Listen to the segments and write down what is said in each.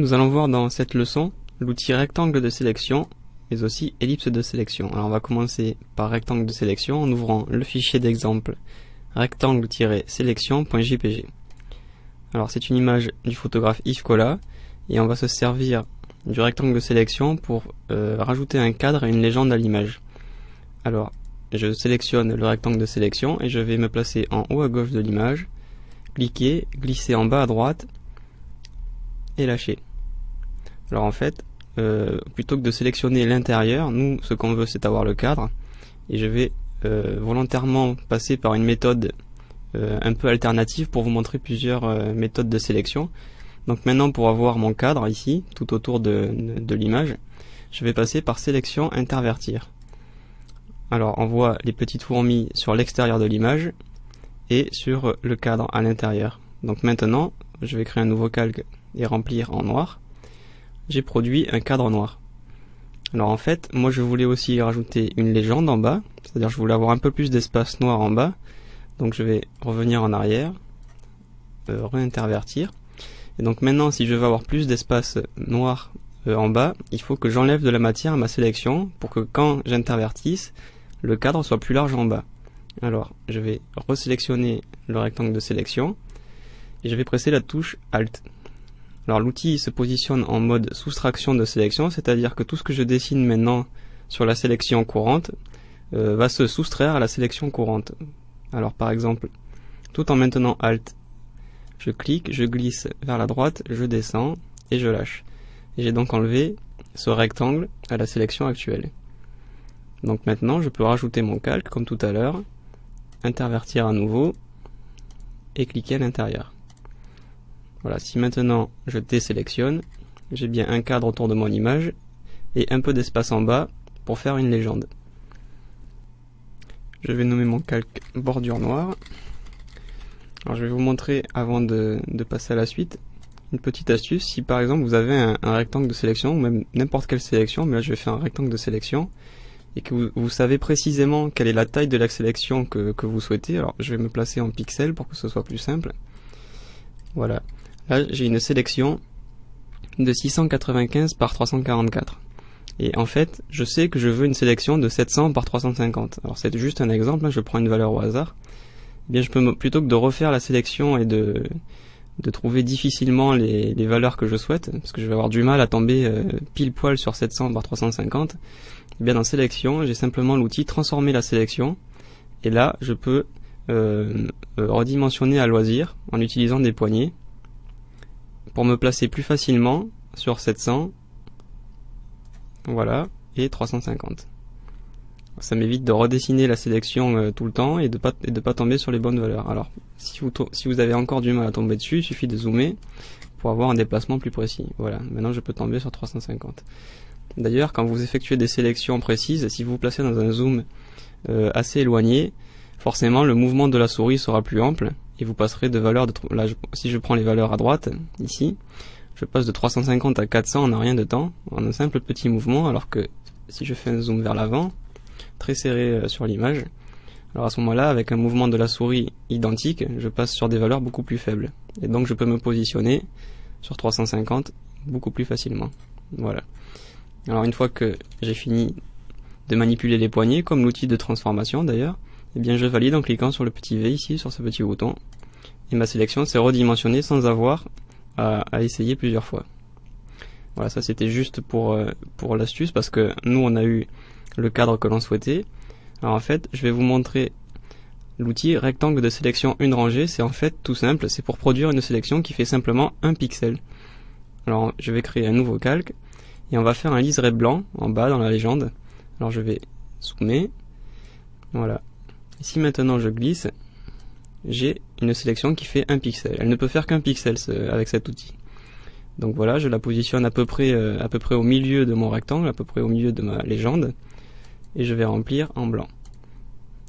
Nous allons voir dans cette leçon l'outil rectangle de sélection, mais aussi ellipse de sélection. Alors on va commencer par rectangle de sélection en ouvrant le fichier d'exemple rectangle-sélection.jpg. Alors c'est une image du photographe Yves Collat et on va se servir du rectangle de sélection pour rajouter un cadre et une légende à l'image. Alors je sélectionne le rectangle de sélection et je vais me placer en haut à gauche de l'image, cliquer, glisser en bas à droite et lâcher. Alors en fait, plutôt que de sélectionner l'intérieur, nous ce qu'on veut c'est avoir le cadre, et je vais volontairement passer par une méthode un peu alternative pour vous montrer plusieurs méthodes de sélection. Donc maintenant, pour avoir mon cadre ici, tout autour de l'image, je vais passer par sélection intervertir. Alors on voit les petites fourmis sur l'extérieur de l'image et sur le cadre à l'intérieur. Donc maintenant, je vais créer un nouveau calque et remplir en noir. J'ai produit un cadre noir. Alors en fait, moi je voulais aussi rajouter une légende en bas, c'est-à-dire je voulais avoir un peu plus d'espace noir en bas. Donc je vais revenir en arrière, réintervertir. Et donc maintenant, si je veux avoir plus d'espace noir en bas, il faut que j'enlève de la matière à ma sélection pour que quand j'intervertisse, le cadre soit plus large en bas. Alors je vais resélectionner le rectangle de sélection et je vais presser la touche Alt. Alors l'outil se positionne en mode soustraction de sélection, c'est-à-dire que tout ce que je dessine maintenant sur la sélection courante va se soustraire à la sélection courante. Alors par exemple, tout en maintenant Alt, je clique, je glisse vers la droite, je descends et je lâche. Et j'ai donc enlevé ce rectangle à la sélection actuelle. Donc maintenant je peux rajouter mon calque comme tout à l'heure, intervertir à nouveau et cliquer à l'intérieur. Voilà, si maintenant je désélectionne, j'ai bien un cadre autour de mon image et un peu d'espace en bas pour faire une légende. Je vais nommer mon calque bordure noire. Alors je vais vous montrer, avant de passer à la suite, une petite astuce. Si par exemple vous avez un rectangle de sélection, ou même n'importe quelle sélection, mais là je vais faire un rectangle de sélection, et que vous savez précisément quelle est la taille de la sélection que vous souhaitez, alors je vais me placer en pixels pour que ce soit plus simple. Voilà. Là, j'ai une sélection de 695 par 344. Et en fait, je sais que je veux une sélection de 700 par 350. Alors c'est juste un exemple, je prends une valeur au hasard. Eh bien, je peux, plutôt que de refaire la sélection et de trouver difficilement les valeurs que je souhaite, parce que je vais avoir du mal à tomber pile poil sur 700 par 350, eh bien dans sélection, j'ai simplement l'outil transformer la sélection. Et là, je peux redimensionner à loisir en utilisant des poignées, pour me placer plus facilement sur 700, voilà, et 350. Ça m'évite de redessiner la sélection tout le temps et de pas tomber sur les bonnes valeurs. Alors, si vous avez encore du mal à tomber dessus, il suffit de zoomer pour avoir un déplacement plus précis. Voilà, maintenant je peux tomber sur 350. D'ailleurs, quand vous effectuez des sélections précises, si vous vous placez dans un zoom assez éloigné, forcément le mouvement de la souris sera plus ample et vous passerez de valeurs là, si je prends les valeurs à droite ici, je passe de 350 à 400 en un rien de temps, en un simple petit mouvement, alors que si je fais un zoom vers l'avant, très serré sur l'image, alors à ce moment-là, avec un mouvement de la souris identique, je passe sur des valeurs beaucoup plus faibles, et donc je peux me positionner sur 350 beaucoup plus facilement. Voilà. Alors une fois que j'ai fini de manipuler les poignées, comme l'outil de transformation d'ailleurs, eh bien je valide en cliquant sur le petit V ici, sur ce petit bouton, et ma sélection s'est redimensionnée sans avoir à essayer plusieurs fois. Voilà, ça c'était juste pour l'astuce, parce que nous on a eu le cadre que l'on souhaitait. Alors en fait, je vais vous montrer l'outil rectangle de sélection une rangée. C'est en fait tout simple, c'est pour produire une sélection qui fait simplement un pixel. Alors je vais créer un nouveau calque, et on va faire un liseré blanc en bas dans la légende. Alors je vais zoomer, voilà. Si maintenant je glisse, j'ai une sélection qui fait un pixel. Elle ne peut faire qu'un pixel avec cet outil. Donc voilà, je la positionne à peu près au milieu de mon rectangle, à peu près au milieu de ma légende, et je vais remplir en blanc.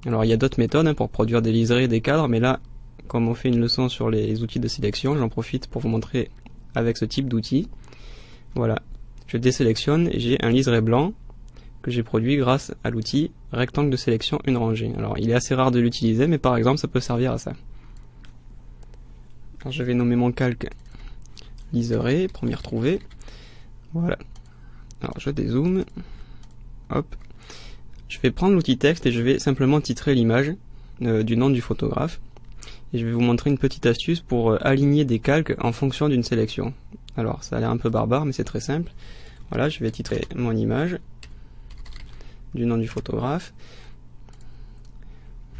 Alors il y a d'autres méthodes pour produire des liserés et des cadres, mais là, comme on fait une leçon sur les outils de sélection, j'en profite pour vous montrer avec ce type d'outil. Voilà, je désélectionne et j'ai un liseré blanc que j'ai produit grâce à l'outil rectangle de sélection une rangée. Alors il est assez rare de l'utiliser, mais par exemple ça peut servir à ça. Alors, je vais nommer mon calque liseré, première trouvée. Voilà. Alors je dézoome. Hop. Je vais prendre l'outil texte et je vais simplement titrer l'image du nom du photographe. Et je vais vous montrer une petite astuce pour aligner des calques en fonction d'une sélection. Alors ça a l'air un peu barbare mais c'est très simple. Voilà, je vais titrer mon image du nom du photographe.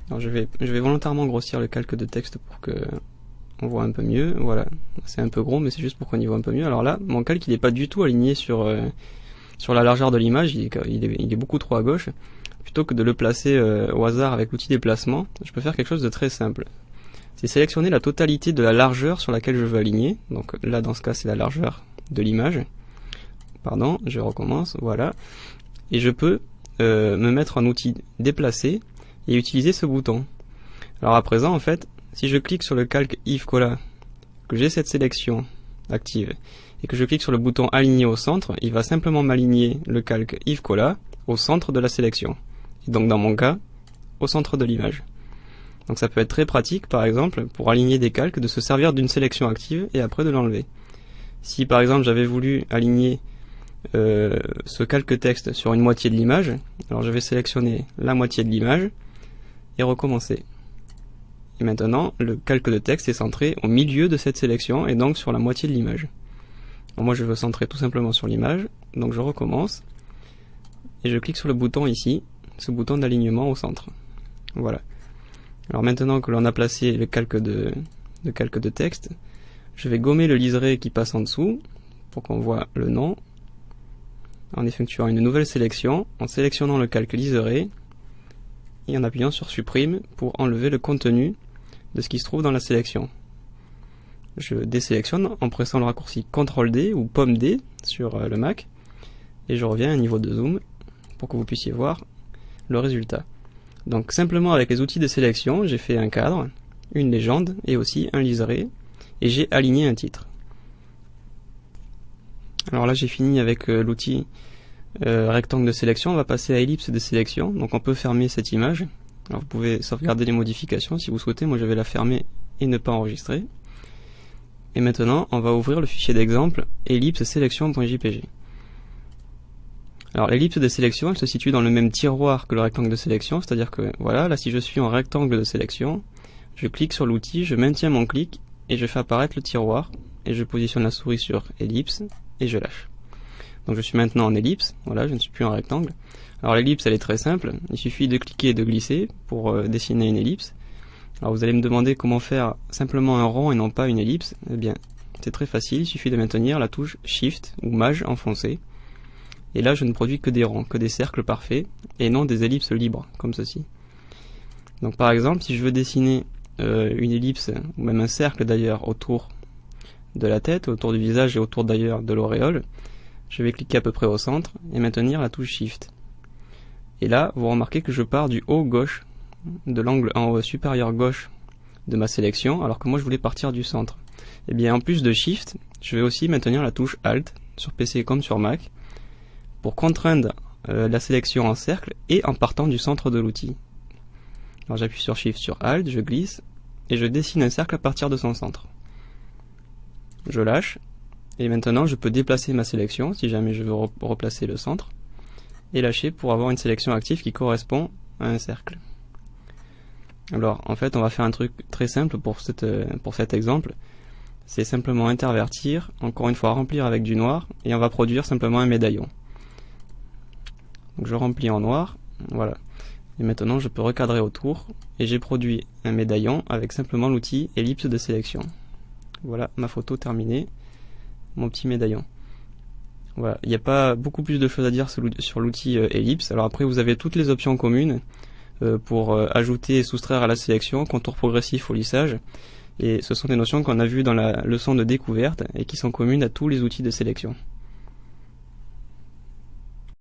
Alors je vais volontairement grossir le calque de texte pour que on voit un peu mieux. Voilà, c'est un peu gros mais c'est juste pour qu'on y voit un peu mieux. Alors là, mon calque il n'est pas du tout aligné sur la largeur de l'image, il est beaucoup trop à gauche. Plutôt que de le placer au hasard avec l'outil déplacement, je peux faire quelque chose de très simple. C'est sélectionner la totalité de la largeur sur laquelle je veux aligner. Donc là, dans ce cas, c'est la largeur de l'image. Pardon, je recommence, voilà. Et je peux me mettre en outil déplacer et utiliser ce bouton. Alors à présent, en fait, si je clique sur le calque If Cola, que j'ai cette sélection active, et que je clique sur le bouton aligner au centre, il va simplement m'aligner le calque If Cola au centre de la sélection. Et donc dans mon cas, au centre de l'image. Donc ça peut être très pratique, par exemple, pour aligner des calques, de se servir d'une sélection active et après de l'enlever. Si par exemple j'avais voulu aligner ce calque texte sur une moitié de l'image, alors je vais sélectionner la moitié de l'image et recommencer. Et maintenant, le calque de texte est centré au milieu de cette sélection et donc sur la moitié de l'image. Moi je veux centrer tout simplement sur l'image, donc je recommence et je clique sur le bouton ici, ce bouton d'alignement au centre. Voilà. Alors maintenant que l'on a placé le calque de texte, je vais gommer le liseré qui passe en dessous pour qu'on voit le nom, en effectuant une nouvelle sélection, en sélectionnant le calque liseré et en appuyant sur supprime pour enlever le contenu de ce qui se trouve dans la sélection. Je désélectionne en pressant le raccourci CTRL D ou Pomme D sur le Mac et je reviens à un niveau de zoom pour que vous puissiez voir le résultat. Donc simplement avec les outils de sélection, j'ai fait un cadre, une légende et aussi un liseré et j'ai aligné un titre. Alors là j'ai fini avec l'outil rectangle de sélection, on va passer à ellipse de sélection, donc on peut fermer cette image. Alors vous pouvez sauvegarder les modifications si vous souhaitez, moi je vais la fermer et ne pas enregistrer. Et maintenant on va ouvrir le fichier d'exemple ellipse sélection.jpg. Alors l'ellipse de sélection elle se situe dans le même tiroir que le rectangle de sélection, c'est-à-dire que voilà, là si je suis en rectangle de sélection, je clique sur l'outil, je maintiens mon clic et je fais apparaître le tiroir et je positionne la souris sur ellipse et je lâche. Donc je suis maintenant en ellipse, voilà, je ne suis plus en rectangle. Alors l'ellipse elle est très simple, il suffit de cliquer et de glisser pour dessiner une ellipse. Alors vous allez me demander comment faire simplement un rond et non pas une ellipse. Eh bien c'est très facile, il suffit de maintenir la touche Shift ou Maj enfoncée. Et là je ne produis que des ronds, que des cercles parfaits, et non des ellipses libres, comme ceci. Donc par exemple, si je veux dessiner une ellipse, ou même un cercle d'ailleurs, autour de la tête, autour du visage et autour d'ailleurs de l'auréole, je vais cliquer à peu près au centre et maintenir la touche Shift. Et là, vous remarquez que je pars du haut gauche, de l'angle en haut supérieur gauche de ma sélection, alors que moi je voulais partir du centre. Et bien en plus de Shift, je vais aussi maintenir la touche Alt, sur PC comme sur Mac, pour contraindre la sélection en cercle et en partant du centre de l'outil. Alors j'appuie sur Shift sur Alt, je glisse et je dessine un cercle à partir de son centre. Je lâche et maintenant je peux déplacer ma sélection si jamais je veux replacer le centre et lâcher pour avoir une sélection active qui correspond à un cercle. Alors en fait on va faire un truc très simple pour cet exemple. C'est simplement intervertir, encore une fois remplir avec du noir et on va produire simplement un médaillon. Donc je remplis en noir, voilà. Et maintenant je peux recadrer autour et j'ai produit un médaillon avec simplement l'outil ellipse de sélection. Voilà ma photo terminée, mon petit médaillon. Voilà, il n'y a pas beaucoup plus de choses à dire sur l'outil ellipse. Alors après vous avez toutes les options communes pour ajouter et soustraire à la sélection, contour progressif au lissage. Et ce sont des notions qu'on a vues dans la leçon de découverte et qui sont communes à tous les outils de sélection.